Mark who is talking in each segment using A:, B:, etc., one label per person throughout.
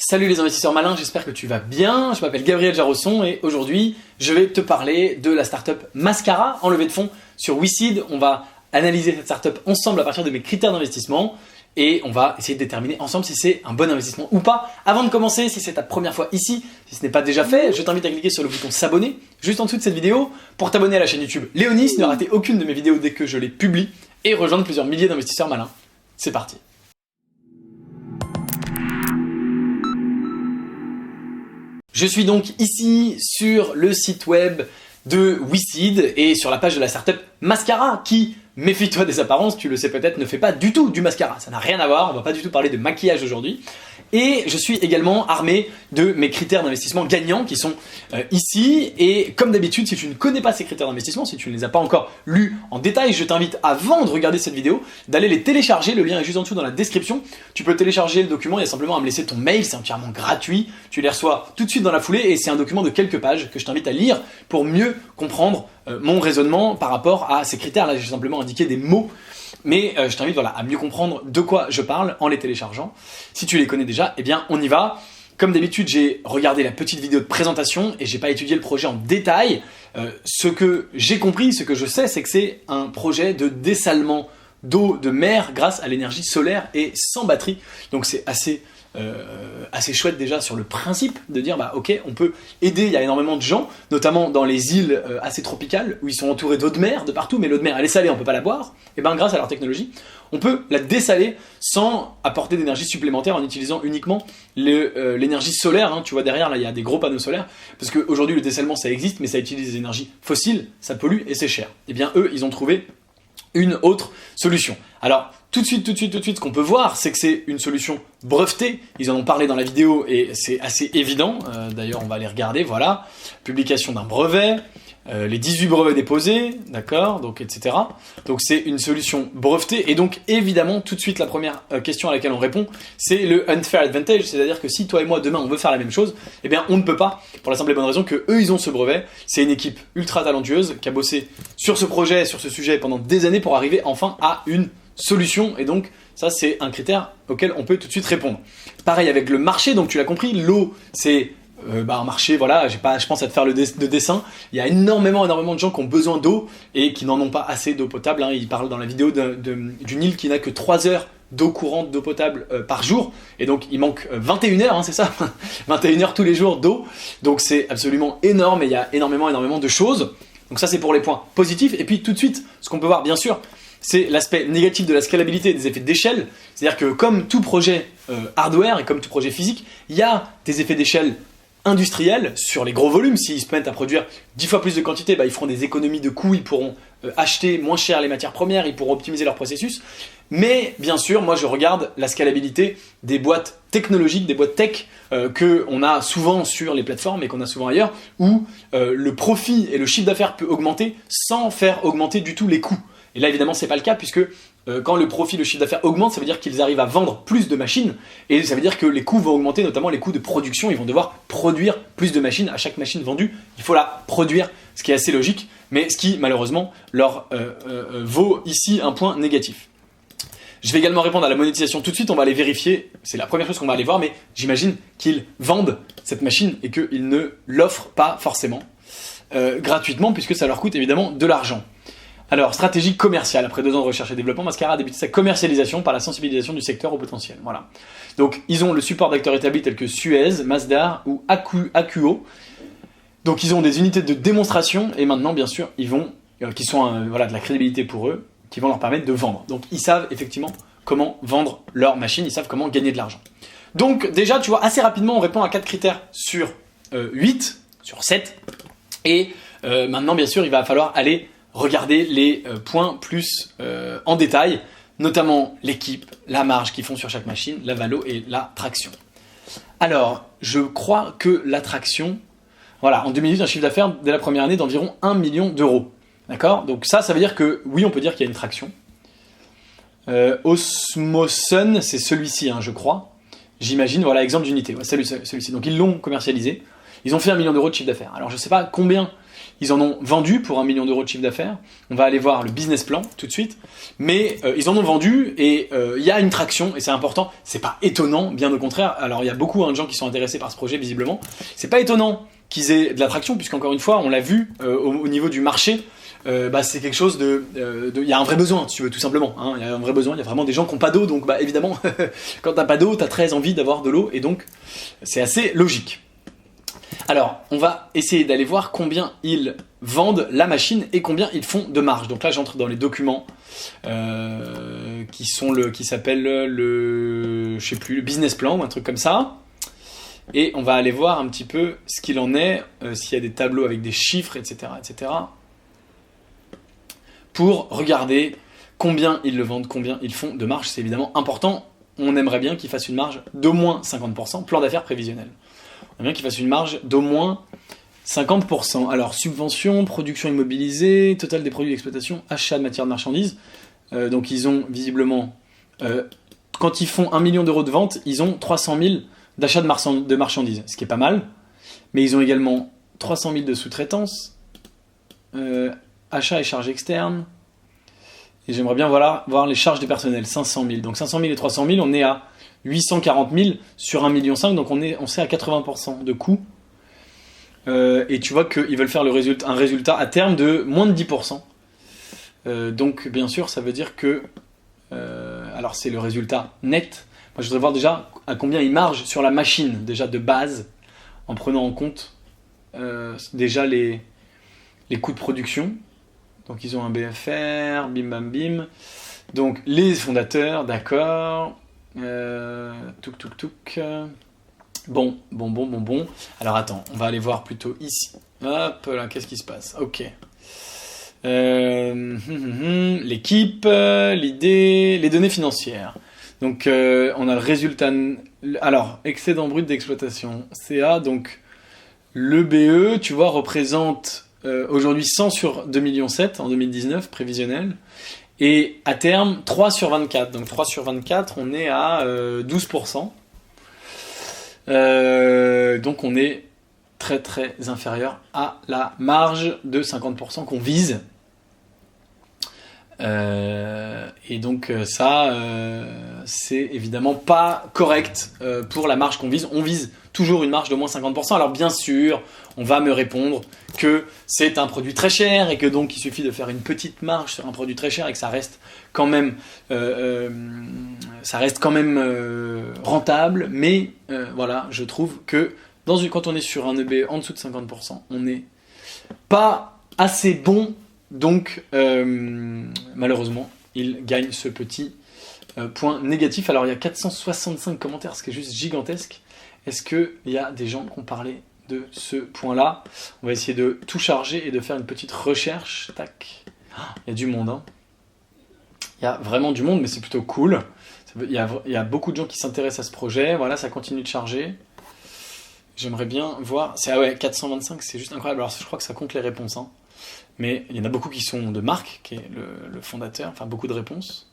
A: Salut les investisseurs malins, j'espère que tu vas bien. Je m'appelle Gabriel Jarosson et aujourd'hui, je vais te parler de la startup Mascara en levée de fonds sur WeSeed. On va analyser cette startup ensemble à partir de mes critères d'investissement et on va essayer de déterminer ensemble si c'est un bon investissement ou pas. Avant de commencer, si c'est ta première fois ici, si ce n'est pas déjà fait, je t'invite à cliquer sur le bouton s'abonner juste en dessous de cette vidéo pour t'abonner à la chaîne YouTube Léonis, ne rater aucune de mes vidéos dès que je les publie et rejoindre plusieurs milliers d'investisseurs malins. C'est parti. Je suis donc ici sur le site web de WeSeed et sur la page de la startup Mascara qui, méfie-toi des apparences, tu le sais peut-être, ne fait pas du tout du mascara. Ça n'a rien à voir, on va pas du tout parler de maquillage aujourd'hui. Et je suis également armé de mes critères d'investissement gagnants qui sont ici. Et comme d'habitude, si tu ne connais pas ces critères d'investissement, si tu ne les as pas encore lus en détail, je t'invite avant de regarder cette vidéo d'aller les télécharger. Le lien est juste en dessous dans la description. Tu peux télécharger le document, il y a simplement à me laisser ton mail, c'est entièrement gratuit. Tu les reçois tout de suite dans la foulée et c'est un document de quelques pages que je t'invite à lire pour mieux comprendre mon raisonnement par rapport à ces critères. Là, j'ai simplement indiqué des mots. Mais je t'invite à mieux comprendre de quoi je parle en les téléchargeant. Si tu les connais déjà, eh bien on y va. Comme d'habitude, j'ai regardé la petite vidéo de présentation et j'ai pas étudié le projet en détail. Ce que j'ai compris, ce que je sais, c'est que c'est un projet de dessalement d'eau de mer grâce à l'énergie solaire et sans batterie. Donc c'est assez chouette déjà sur le principe de dire ok, on peut aider. Il y a énormément de gens, notamment dans les îles assez tropicales où ils sont entourés d'eau de mer de partout, mais l'eau de mer elle est salée, on peut pas la boire. Et bien grâce à leur technologie, on peut la dessaler sans apporter d'énergie supplémentaire en utilisant uniquement l'énergie solaire. Hein. Tu vois derrière là il y a des gros panneaux solaires parce qu'aujourd'hui le dessalement ça existe, mais ça utilise des énergies fossiles, ça pollue et c'est cher. Et bien eux ils ont trouvé une autre solution. Alors tout de suite, ce qu'on peut voir, c'est que c'est une solution brevetée. Ils en ont parlé dans la vidéo et c'est assez évident. D'ailleurs, on va les regarder. Voilà, publication d'un brevet, les 18 brevets déposés, d'accord, donc etc. Donc c'est une solution brevetée et donc évidemment, tout de suite, la première question à laquelle on répond, c'est le unfair advantage, c'est-à-dire que si toi et moi demain on veut faire la même chose, eh bien on ne peut pas pour la simple et bonne raison que eux ils ont ce brevet. C'est une équipe ultra talentueuse qui a bossé sur ce projet, sur ce sujet pendant des années pour arriver enfin à une solution et donc ça c'est un critère auquel on peut tout de suite répondre. Pareil avec le marché, donc tu l'as compris, l'eau c'est un marché, voilà, je pense à te faire le dessin. Il y a énormément de gens qui ont besoin d'eau et qui n'en ont pas assez d'eau potable. Hein. Il parle dans la vidéo d'une île qui n'a que 3 heures d'eau courante, d'eau potable par jour. Et donc il manque 21 heures, hein, c'est ça 21 heures tous les jours d'eau. Donc c'est absolument énorme et il y a énormément de choses. Donc ça c'est pour les points positifs. Et puis tout de suite, ce qu'on peut voir bien sûr, c'est l'aspect négatif de la scalabilité et des effets d'échelle. C'est-à-dire que comme tout projet hardware et comme tout projet physique, il y a des effets d'échelle industriels sur les gros volumes. S'ils se mettent à produire 10 fois plus de quantité, ils feront des économies de coûts, ils pourront acheter moins cher les matières premières, ils pourront optimiser leur processus. Mais bien sûr, moi je regarde la scalabilité des boîtes technologiques, des boîtes tech qu'on a souvent sur les plateformes et qu'on a souvent ailleurs, où le profit et le chiffre d'affaires peut augmenter sans faire augmenter du tout les coûts. Et là évidemment c'est pas le cas puisque quand le profit, le chiffre d'affaires augmente, ça veut dire qu'ils arrivent à vendre plus de machines et ça veut dire que les coûts vont augmenter, notamment les coûts de production. Ils vont devoir produire plus de machines. À chaque machine vendue, il faut la produire, ce qui est assez logique, mais ce qui malheureusement leur vaut ici un point négatif. Je vais également répondre à la monétisation tout de suite, on va aller vérifier, c'est la première chose qu'on va aller voir, mais j'imagine qu'ils vendent cette machine et qu'ils ne l'offrent pas forcément gratuitement puisque ça leur coûte évidemment de l'argent. Alors, stratégie commerciale. Après 2 ans de recherche et développement, Mascara a débuté sa commercialisation par la sensibilisation du secteur au potentiel. Voilà. Donc, ils ont le support d'acteurs établis tels que Suez, Masdar ou AQO. Donc, ils ont des unités de démonstration et maintenant, bien sûr, ils vont, qui sont de la crédibilité pour eux, qui vont leur permettre de vendre. Donc, ils savent effectivement comment vendre leur machine, ils savent comment gagner de l'argent. Donc, déjà, tu vois, assez rapidement, on répond à 4 critères sur 8, sur 7. Et maintenant, bien sûr, il va falloir aller regardez les points plus en détail, notamment l'équipe, la marge qu'ils font sur chaque machine, la valo et la traction. Alors, je crois que la traction, en 2018, un chiffre d'affaires dès la première année d'environ 1 million d'euros. D'accord ? Donc ça veut dire que, oui, on peut dire qu'il y a une traction. Osmosun, c'est celui-ci, je crois. J'imagine, exemple d'unité. Ouais, celui-ci. Donc ils l'ont commercialisé. Ils ont fait 1 million d'euros de chiffre d'affaires. Alors je ne sais pas combien Ils en ont vendu pour 1 million d'euros de chiffre d'affaires. On va aller voir le business plan tout de suite. Mais ils en ont vendu et il y a une traction et c'est important. C'est pas étonnant, bien au contraire. Alors il y a beaucoup de gens qui sont intéressés par ce projet visiblement. C'est pas étonnant qu'ils aient de la traction puisqu'encore une fois, on l'a vu au niveau du marché. C'est quelque chose il y a un vrai besoin, si tu veux, tout simplement. Hein. Il y a un vrai besoin, il y a vraiment des gens qui n'ont pas d'eau, donc évidemment, quand t'as pas d'eau, t'as très envie d'avoir de l'eau, et donc c'est assez logique. Alors, on va essayer d'aller voir combien ils vendent la machine et combien ils font de marge. Donc là, j'entre dans les documents qui s'appellent le business plan ou un truc comme ça. Et on va aller voir un petit peu ce qu'il en est, s'il y a des tableaux avec des chiffres, etc., etc., pour regarder combien ils le vendent, combien ils font de marge. C'est évidemment important. On aimerait bien qu'ils fassent une marge d'au moins 50%, plan d'affaires prévisionnel. On aimerait bien qu'ils fassent une marge d'au moins 50%. Alors, subvention, production immobilisée, total des produits d'exploitation, achat de matières de marchandises. Donc, ils ont visiblement, quand ils font 1 million d'euros de vente, ils ont 300 000 d'achat de marchandises, ce qui est pas mal. Mais ils ont également 300 000 de sous-traitance, achats et charges externes. Et j'aimerais bien voir les charges du personnel, 500 000. Donc 500 000 et 300 000, on est à 840 000 sur 1,5 million, donc on est à 80% de coût. Et tu vois qu'ils veulent faire un résultat à terme de moins de 10%. Donc bien sûr, ça veut dire que... alors c'est le résultat net. Moi je voudrais voir déjà à combien ils margent sur la machine, déjà de base, en prenant en compte déjà les coûts de production. Donc ils ont un BFR, bim bam bim. Donc les fondateurs, d'accord. Touk. Bon. Alors attends, on va aller voir plutôt ici. Hop là, qu'est-ce qui se passe? Ok. L'équipe, l'idée, les données financières. Donc on a le résultat. Alors, excédent brut d'exploitation, CA. Donc le BE, tu vois, représente aujourd'hui 100 sur 2,7 millions en 2019, prévisionnel. Et à terme, 3 sur 24. Donc 3 sur 24, on est à 12%. Donc on est très très inférieur à la marge de 50% qu'on vise. Et donc ça, c'est évidemment pas correct pour la marge qu'on vise. On vise toujours une marge de moins 50%. Alors bien sûr, on va me répondre que c'est un produit très cher et que donc il suffit de faire une petite marge sur un produit très cher et que ça reste quand même, rentable. Mais voilà, je trouve que quand on est sur un EB en dessous de 50%, on n'est pas assez bon. Donc malheureusement, il gagne ce petit point négatif. Alors il y a 465 commentaires, ce qui est juste gigantesque. Est-ce qu'il y a des gens qui ont parlé de ce point-là? On va essayer de tout charger et de faire une petite recherche. Tac. Il y a du monde. Hein. Il y a vraiment du monde, mais c'est plutôt cool. Il y a beaucoup de gens qui s'intéressent à ce projet. Voilà, ça continue de charger. J'aimerais bien voir... 425, c'est juste incroyable. Alors je crois que ça compte les réponses. Hein. Mais il y en a beaucoup qui sont de Marc, qui est le fondateur. Enfin, beaucoup de réponses.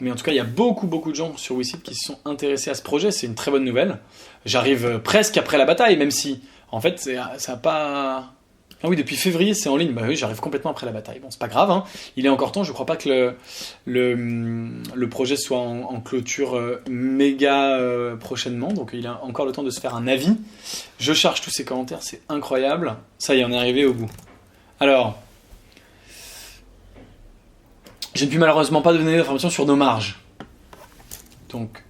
A: Mais en tout cas, il y a beaucoup de gens sur WeSeed qui se sont intéressés à ce projet. C'est une très bonne nouvelle. J'arrive presque après la bataille, même si, en fait, ça n'a pas... Ah oui, depuis février, c'est en ligne. Bah oui, j'arrive complètement après la bataille. Bon, c'est pas grave. Hein. Il est encore temps. Je crois pas que le projet soit en clôture méga prochainement. Donc, il a encore le temps de se faire un avis. Je charge tous ces commentaires. C'est incroyable. Ça y est, on est arrivé au bout. Alors... Je ne puis malheureusement pas donner d'informations sur nos marges. Donc,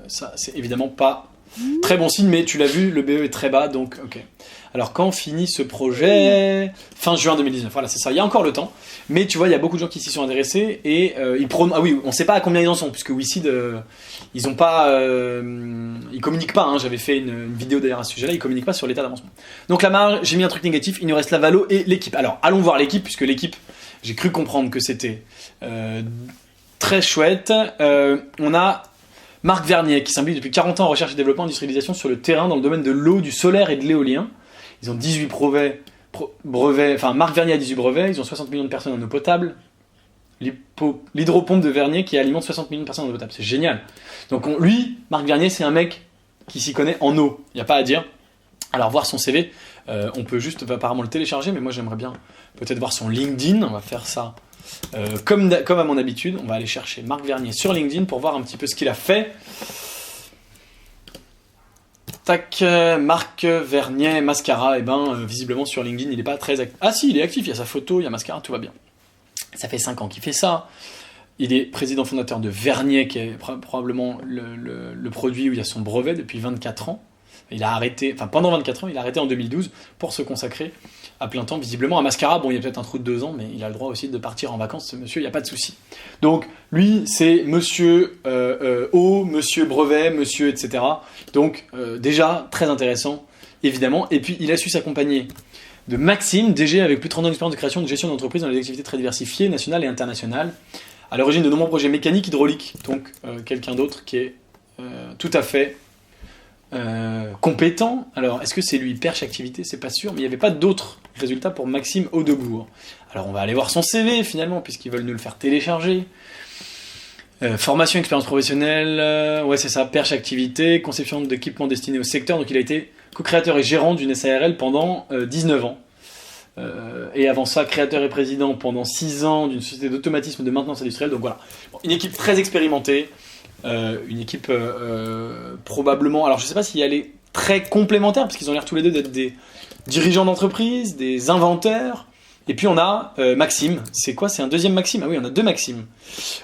A: ça, c'est évidemment pas très bon signe, mais tu l'as vu, le BE est très bas, donc ok. Alors, quand finit ce projet? Fin juin 2019, voilà, c'est ça, il y a encore le temps. Mais tu vois, il y a beaucoup de gens qui s'y sont intéressés et ah oui, on ne sait pas à combien ils en sont, puisque WeSeed, ils ont pas... ils communiquent pas, hein, j'avais fait une vidéo d'ailleurs à ce sujet-là, ils communiquent pas sur l'état d'avancement. Donc la marge, j'ai mis un truc négatif, il nous reste la valo et l'équipe. Alors, allons voir l'équipe, puisque l'équipe... J'ai cru comprendre que c'était très chouette. On a Marc Vernier qui s'implique depuis 40 ans en recherche et développement et industrialisation sur le terrain dans le domaine de l'eau, du solaire et de l'éolien. Ils ont 18 brevets. Enfin, Marc Vernier a 18 brevets. Ils ont 60 millions de personnes en eau potable. L'hydropompe de Vernier qui alimente 60 millions de personnes en eau potable. C'est génial. Donc lui, Marc Vernier, c'est un mec qui s'y connaît en eau. Il n'y a pas à dire. Alors voir son CV, on peut juste apparemment le télécharger, mais moi j'aimerais bien peut-être voir son LinkedIn. On va faire ça comme à mon habitude. On va aller chercher Marc Vernier sur LinkedIn pour voir un petit peu ce qu'il a fait. Tac, Marc Vernier, Mascara, et visiblement sur LinkedIn il n'est pas très actif. Ah si, il est actif, il y a sa photo, il y a Mascara, tout va bien. Ça fait 5 ans qu'il fait ça. Il est président fondateur de Vernier, qui est probablement le produit où il y a son brevet depuis 24 ans. Il a arrêté, pendant 24 ans, il a arrêté en 2012 pour se consacrer à plein temps, visiblement, à Mascara. Bon, il y a peut-être un trou de 2 ans, mais il a le droit aussi de partir en vacances, ce monsieur, il n'y a pas de souci. Donc, lui, c'est monsieur O, monsieur brevet, monsieur, etc. Donc, déjà, très intéressant, évidemment. Et puis, il a su s'accompagner de Maxime, DG avec plus de 30 ans d'expérience de création et de gestion d'entreprise dans des activités très diversifiées, nationales et internationales, à l'origine de nombreux projets mécaniques, hydrauliques. Donc, quelqu'un d'autre qui est tout à fait compétent. Alors, est-ce que c'est lui perche activité? C'est pas sûr, mais il n'y avait pas d'autres résultats pour Maxime Audebourg. Alors, on va aller voir son CV finalement, puisqu'ils veulent nous le faire télécharger. Formation, expérience professionnelle, ouais c'est ça, perche activité, conception d'équipements destinés au secteur. Donc, il a été co-créateur et gérant d'une SARL pendant 19 ans. Et avant ça, créateur et président pendant 6 ans d'une société d'automatisme de maintenance industrielle. Donc voilà, bon, une équipe très expérimentée. Une équipe probablement, alors je sais pas si elle est très complémentaire parce qu'ils ont l'air tous les deux d'être des dirigeants d'entreprise, des inventeurs. Et puis on a Maxime, c'est quoi? C'est un deuxième Maxime? Ah oui, on a 2 Maximes.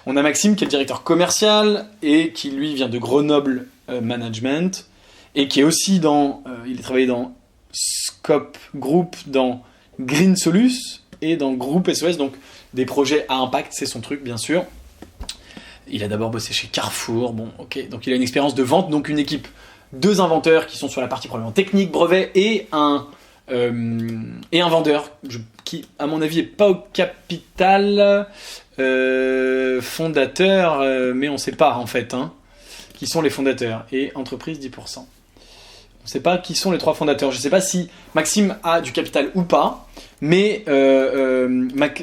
A: On a Maxime qui est le directeur commercial et qui lui vient de Grenoble Management et qui est aussi il a travaillé dans Scope Group, dans Green Solus et dans Groupe SOS, donc des projets à impact, c'est son truc bien sûr. Il a d'abord bossé chez Carrefour, bon ok, donc il a une expérience de vente, donc une équipe, 2 inventeurs qui sont sur la partie probablement technique, brevet, et un vendeur qui à mon avis est pas au capital, fondateur, mais on sait pas en fait, qui sont les fondateurs, et entreprise 10%. On ne sait pas qui sont les 3 fondateurs. Je ne sais pas si Maxime a du capital ou pas, mais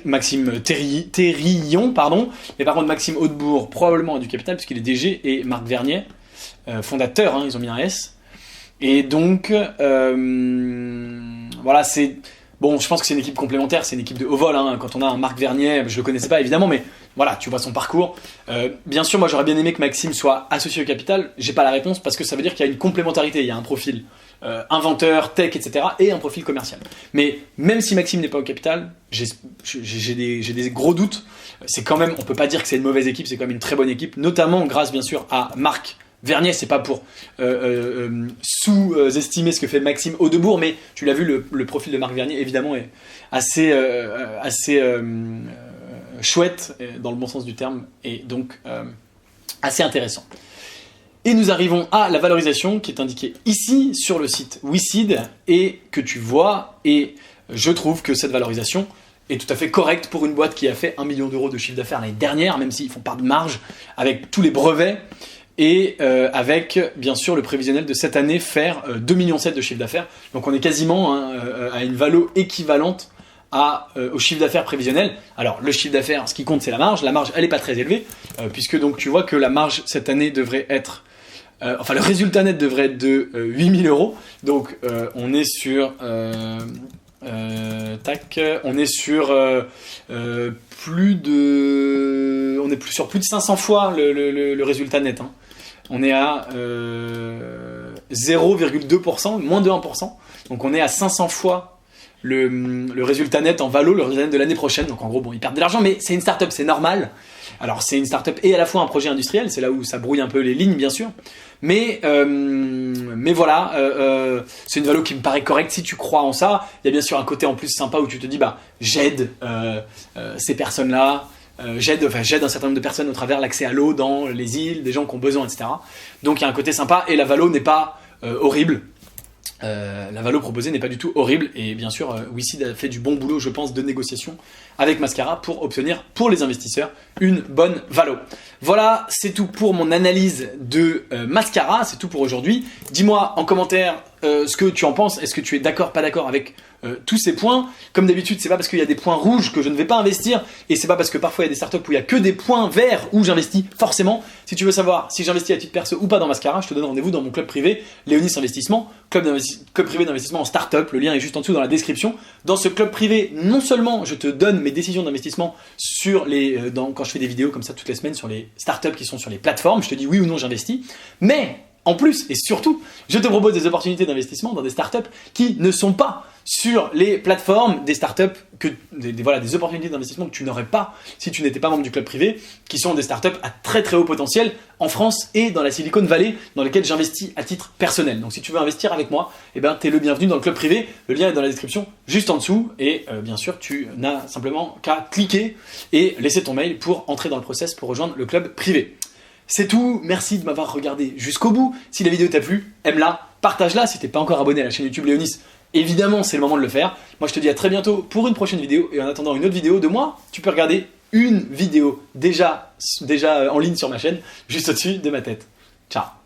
A: Maxime Thérillon, pardon. Mais par contre, Maxime Audebourg probablement a du capital puisqu'il est DG, et Marc Vernier, fondateur, ils ont mis un S. Et donc, voilà, c'est... Bon, je pense que c'est une équipe complémentaire, c'est une équipe de haut vol. Quand on a un Marc Vernier, je le connaissais pas évidemment, mais voilà, tu vois son parcours. Bien sûr, moi j'aurais bien aimé que Maxime soit associé au capital. J'ai pas la réponse parce que ça veut dire qu'il y a une complémentarité. Il y a un profil inventeur, tech, etc. et un profil commercial. Mais même si Maxime n'est pas au capital, j'ai des gros doutes. C'est quand même, on peut pas dire que c'est une mauvaise équipe, c'est quand même une très bonne équipe, notamment grâce bien sûr à Marc Vernier. C'est pas pour sous-estimer ce que fait Maxime Audebourg, mais tu l'as vu, le profil de Marc Vernier évidemment est assez chouette dans le bon sens du terme, et donc assez intéressant. Et nous arrivons à la valorisation qui est indiquée ici sur le site WeSeed et que tu vois, et je trouve que cette valorisation est tout à fait correcte pour une boîte qui a fait 1 million d'euros de chiffre d'affaires l'année dernière, même s'ils font pas de marge, avec tous les brevets. Et avec, bien sûr, le prévisionnel de cette année faire 2,7 millions de chiffre d'affaires. Donc on est quasiment à une valo équivalente au chiffre d'affaires prévisionnel. Alors le chiffre d'affaires, ce qui compte, c'est la marge. La marge, elle n'est pas très élevée, puisque donc tu vois que la marge cette année devrait être... le résultat net devrait être de 8 000 euros. Donc on est sur... on est sur sur plus de 500 fois le résultat net. On est à 0,2%, moins de 1%. Donc on est à 500 fois le résultat net en valo, le résultat net de l'année prochaine. Donc en gros, bon, ils perdent de l'argent, mais c'est une start-up, c'est normal. Alors c'est une start-up et à la fois un projet industriel, c'est là où ça brouille un peu les lignes, bien sûr. Mais voilà, c'est une valo qui me paraît correcte si tu crois en ça. Il y a bien sûr un côté en plus sympa où tu te dis, j'aide ces personnes-là. J'aide un certain nombre de personnes au travers l'accès à l'eau dans les îles, des gens qui ont besoin, etc. Donc il y a un côté sympa, et la valo n'est pas horrible. La valo proposée n'est pas du tout horrible, et bien sûr WeSeed a fait du bon boulot, je pense, de négociation avec Mascara pour obtenir pour les investisseurs une bonne valo. Voilà, c'est tout pour mon analyse de Mascara, c'est tout pour aujourd'hui. Dis-moi en commentaire ce que tu en penses. Est-ce que tu es d'accord, pas d'accord avec tous ces points? Comme d'habitude, c'est pas parce qu'il y a des points rouges que je ne vais pas investir, et c'est pas parce que parfois il y a des startups où il y a que des points verts où j'investis forcément. Si tu veux savoir si j'investis à titre perso ou pas dans Mascara, je te donne rendez-vous dans mon club privé Léonis Investissement, club privé d'investissement en startup. Le lien est juste en dessous dans la description. Dans ce club privé, non seulement je te donne mes décisions d'investissement sur quand je fais des vidéos comme ça toutes les semaines sur les startups qui sont sur les plateformes, je te dis oui ou non j'investis, mais en plus et surtout, je te propose des opportunités d'investissement dans des startups qui ne sont pas sur les plateformes, des startups des opportunités d'investissement que tu n'aurais pas si tu n'étais pas membre du club privé, qui sont des startups à très très haut potentiel en France et dans la Silicon Valley, dans lesquelles j'investis à titre personnel. Donc si tu veux investir avec moi, eh ben, t'es le bienvenu dans le club privé. Le lien est dans la description juste en dessous, et bien sûr tu n'as simplement qu'à cliquer et laisser ton mail pour entrer dans le process pour rejoindre le club privé. C'est tout, merci de m'avoir regardé jusqu'au bout. Si la vidéo t'a plu, aime-la, partage-la. Si t'es pas encore abonné à la chaîne YouTube Léonis, évidemment c'est le moment de le faire. Moi je te dis à très bientôt pour une prochaine vidéo, et en attendant une autre vidéo de moi, tu peux regarder une vidéo déjà en ligne sur ma chaîne, juste au-dessus de ma tête. Ciao.